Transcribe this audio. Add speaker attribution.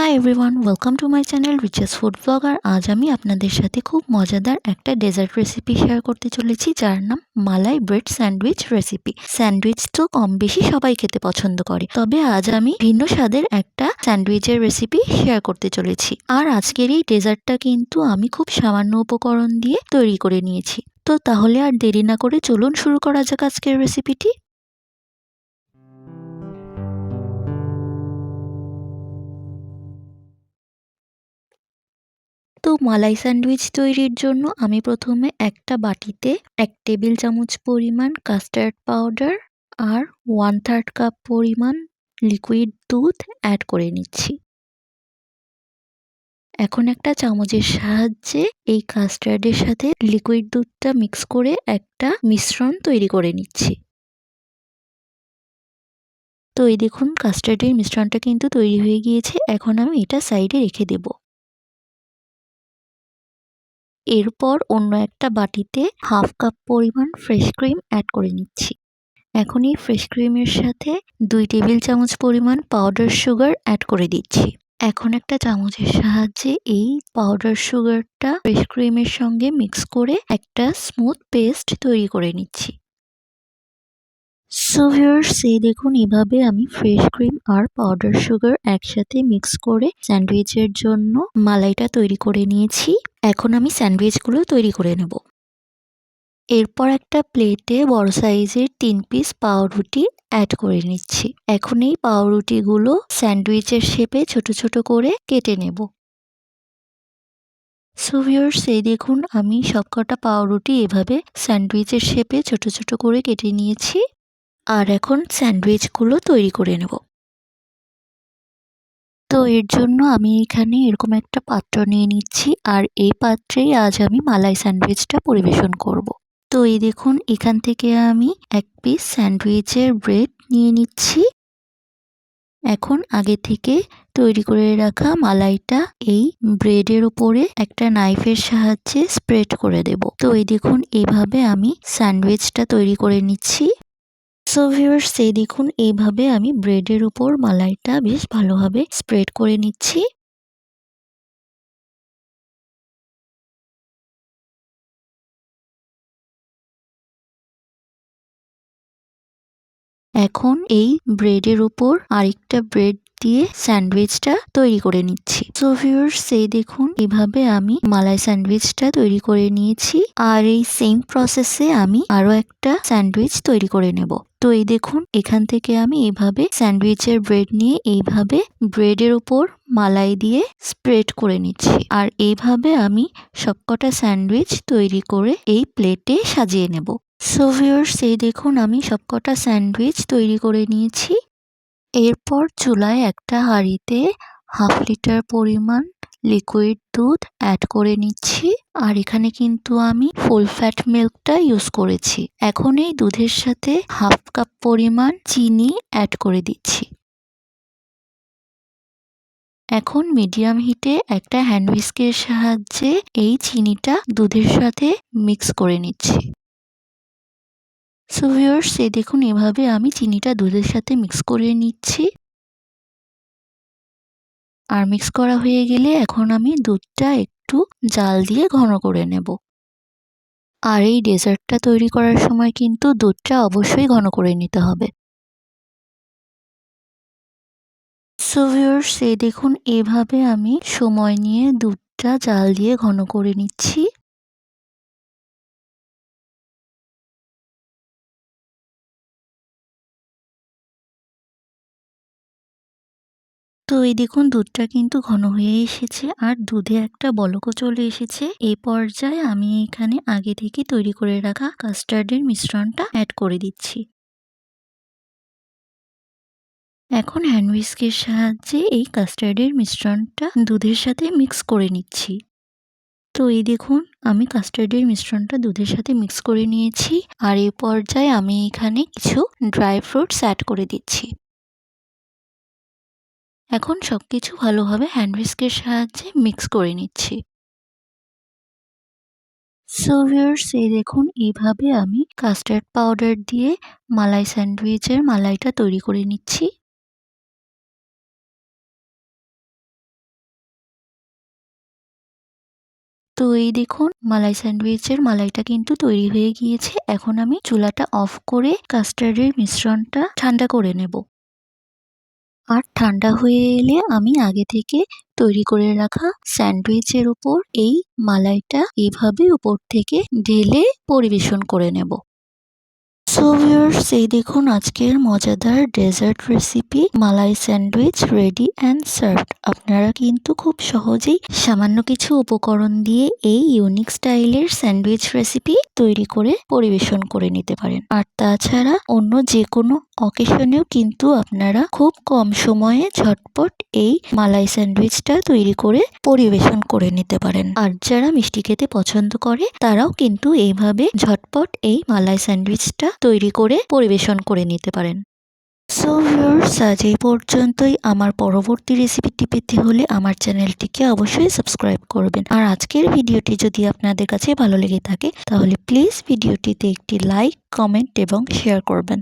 Speaker 1: Hi everyone, welcome to my channel Richards food blogger. আজ আমি আপনাদের সাথে খুব মজাদার একটা ডেজার্ট রেসিপি শেয়ার করতে চলেছি, যার নাম মালাই ব্রেড স্যান্ডউইচ রেসিপি। স্যান্ডউইচ তো কম বেশি সবাই খেতে পছন্দ করে, তবে আজ আমি ভিন্ন স্বাদের একটা স্যান্ডউইচের রেসিপি শেয়ার করতে চলেছি। আর আজকের এই ডেজার্টটা কিন্তু আমি খুব সামান্য উপকরণ দিয়ে তৈরি করে নিয়েছি। তো তাহলে আর দেরি না করে চলুন শুরু করা যাক আজকের রেসিপিটি। তো মালাই স্যান্ডউইচ তৈরির জন্য আমি প্রথমে একটা বাটিতে 1 টেবিল চামচ পরিমাণ কাস্টার্ড পাউডার আর 1/3 কাপ পরিমাণ লিকুইড দুধ অ্যাড করে নিচ্ছি। এখন একটা চামচের সাহায্যে এই কাস্টার্ডের সাথে লিকুইড দুধটা মিক্স করে একটা মিশ্রণ তৈরি করে নিচ্ছি। তো এই দেখুন, কাস্টার্ডের মিশ্রণটা কিন্তু তৈরি হয়ে গিয়েছে। এখন আমি এটা সাইডে রেখে দেব। এরপর অন্য একটা বাটিতে 1/2 কাপ পরিমাণ ফ্রেশ ক্রিম অ্যাড করে নিচ্ছি। এখন এই ফ্রেশ ক্রিমের সাথে 2 টেবিল চামচ পরিমাণ পাউডার সুগার অ্যাড করে দিচ্ছি। এখন একটা চামচের সাহায্যে এই পাউডার সুগারটা ফ্রেশ ক্রিমের সঙ্গে মিক্স করে একটা স্মুথ পেস্ট তৈরি করে নিচ্ছি। সো ভিউয়ার্স, এই দেখুন, এভাবে আমি ফ্রেশ ক্রিম আর পাউডার সুগার একসাথে মিক্স করে স্যান্ডউইচের জন্য মালাইটা তৈরি করে নিয়েছি। এখন আমি স্যান্ডউইচগুলো তৈরি করে নেব। এরপর একটা প্লেটে বড় সাইজের 3 পিস পাউরুটি অ্যাড করে নিচ্ছি। এখন এই পাউরুটিগুলো স্যান্ডউইচের শেপে ছোট ছোট করে কেটে নেব। সো ভিউয়ার্স, এই দেখুন, আমি সবকটা পাউরুটি এভাবে স্যান্ডউইচের শেপে ছোট ছোট করে কেটে নিয়েছি। আর এখন স্যান্ডউইচগুলো তৈরি করে নেব। তো এর জন্য আমি এখানে এরকম একটা পাত্র নিয়ে নিচ্ছি, আর এই পাত্রেই আজ আমি মালাই স্যান্ডউইচটা পরিবেশন করব। তো এই দেখুন, এখান থেকে আমি 1 পিস স্যান্ডউইচের ব্রেড নিয়ে নিচ্ছি। এখন আগে থেকে তৈরি করে রাখা মালাইটা এই ব্রেডের উপরে একটা নাইফের সাহায্যে স্প্রেড করে দেব। তো এই দেখুন, এইভাবে আমি স্যান্ডউইচটা তৈরি করে নিচ্ছি। সো ভিউয়ার্স, এই দেখুন, এইভাবে আমি ব্রেডের উপর মালাইটা বেশ ভালোভাবে স্প্রেড করে নিচ্ছি। এখন এই ব্রেডের উপর আরেকটা ব্রেড দিয়ে স্যান্ডউইচটা তৈরি করে নিচ্ছি। সো ভিউয়ার্স, এই দেখুন, এভাবে আমি মালাই স্যান্ডউইচটা তৈরি করে নিয়েছি। আর এই সেম প্রসেসে আমি আরো একটা স্যান্ডউইচ তৈরি করে নেব। তো এই দেখুন, এখান থেকে আমি এইভাবে স্যান্ডউইচের ব্রেড নিয়ে এইভাবে ব্রেডের উপর মালাই দিয়ে স্প্রেড করে নিচ্ছি। আর এইভাবে আমি সবকটা স্যান্ডউইচ তৈরি করে এই প্লেটে সাজিয়ে নেব। সো ভিউয়ার্স, এই দেখুন, আমি সবকটা স্যান্ডউইচ তৈরি করে নিয়েছি। এরপর চুলায় একটা হাঁড়িতে 1/2 লিটার পরিমাণ লিকুইড দুধ অ্যাড করে নিচ্ছি। আর এখানে কিন্তু আমি ফুল ফ্যাট মিল্কটা ইউজ করেছি। এখন এই দুধের সাথে 1/2 কাপ পরিমাণ চিনি অ্যাড করে দিচ্ছি। এখন মিডিয়াম হিটে একটা হ্যান্ড হুইস্কের সাহায্যে এই চিনিটা দুধের সাথে মিক্স করে নিচ্ছি। সো ভিউয়ার্স, এই দেখুন, এভাবে আমি চিনিটা দুধের সাথে মিক্স করে নিচ্ছি। আর মিক্স করা হয়ে গেলে এখন আমি দুধটা একটু জাল দিয়ে ঘন করে নেব। আর এই ডেজার্টটা তৈরি করার সময় কিন্তু দুধটা অবশ্যই ঘন করে নিতে হবে। সো ভিউয়ার্স, এই দেখুন, এভাবে আমি সময় নিয়ে দুধটা জাল দিয়ে ঘন করে নিচ্ছি। তো এই দেখুন, দুধটা কিন্তু ঘন হয়ে এসেছে আর দুধে একটা বলকও চলে এসেছে। এই পর্যায়ে আমি এখানে আগে থেকে তৈরি করে রাখা কাস্টার্ডের মিশ্রণটা অ্যাড করে দিচ্ছি। এখন হ্যান্ড হুইস্কের সাহায্যে এই কাস্টার্ডের মিশ্রণটা দুধের সাথে মিক্স করে নিচ্ছি। তো এই দেখুন, আমি কাস্টার্ডের মিশ্রণটা দুধের সাথে মিক্স করে নিয়েছি। আর এই পর্যায়ে আমি এখানে কিছু ড্রাই ফ্রুটস অ্যাড করে দিচ্ছি। এখন সবকিছু ভালোভাবে হ্যান্ড হুইস্কের সাহায্যে মিক্স করে নিচ্ছি। সো ভিউয়ার্স, এই দেখুন, এইভাবে আমি কাস্টার্ড পাউডার দিয়ে মালাই স্যান্ডউইচের মালাইটা তৈরি করে নিচ্ছি। তো এই দেখুন মালাই স্যান্ডউইচের মালাইটা কিন্তু তৈরি হয়ে গিয়েছে। এখন আমি চুলাটা অফ করে কাস্টার্ডের মিশ্রণটা ঠান্ডা করে নেব। আর ঠান্ডা হয়ে এলে আমি আগে থেকে তৈরি করে রাখা স্যান্ডউইচের উপর এই মালাইটা এইভাবে উপর থেকে ঢেলে পরিবেশন করে নেব। সো ভিউয়ার্স, এই দেখুন আজকের মজাদার dessert recipe malai sandwich ready and served. আপনারা কিন্তু খুব সহজেই সামান্য কিছু উপকরণ দিয়ে এই ইউনিক স্টাইলের স্যান্ডউইচ রেসিপি তৈরি করে পরিবেশন করে নিতে পারেন। আর তাছাড়া অন্য যে কোনো অকেশনেও কিন্তু আপনারা খুব কম সময়ে ঝটপট এই মালাই স্যান্ডউইচটা তৈরি করে পরিবেশন করে নিতে পারেন। আর যারা মিষ্টি খেতে পছন্দ করে তারাও কিন্তু এইভাবে ঝটপট এই মালাই স্যান্ডউইচটা তৈরি করে পরিবেশন করে নিতে পারেন। সো ভিউয়ার্স, আজ এই পর্যন্তই। আমার পরবর্তী রেসিপিটি পেতে হলে আমার চ্যানেলটিকে অবশ্যই সাবস্ক্রাইব করবেন। আর আজকের ভিডিওটি যদি আপনাদের কাছে ভালো লেগে থাকে তাহলে প্লিজ ভিডিওটিতে একটি লাইক, কমেন্ট এবং শেয়ার করবেন।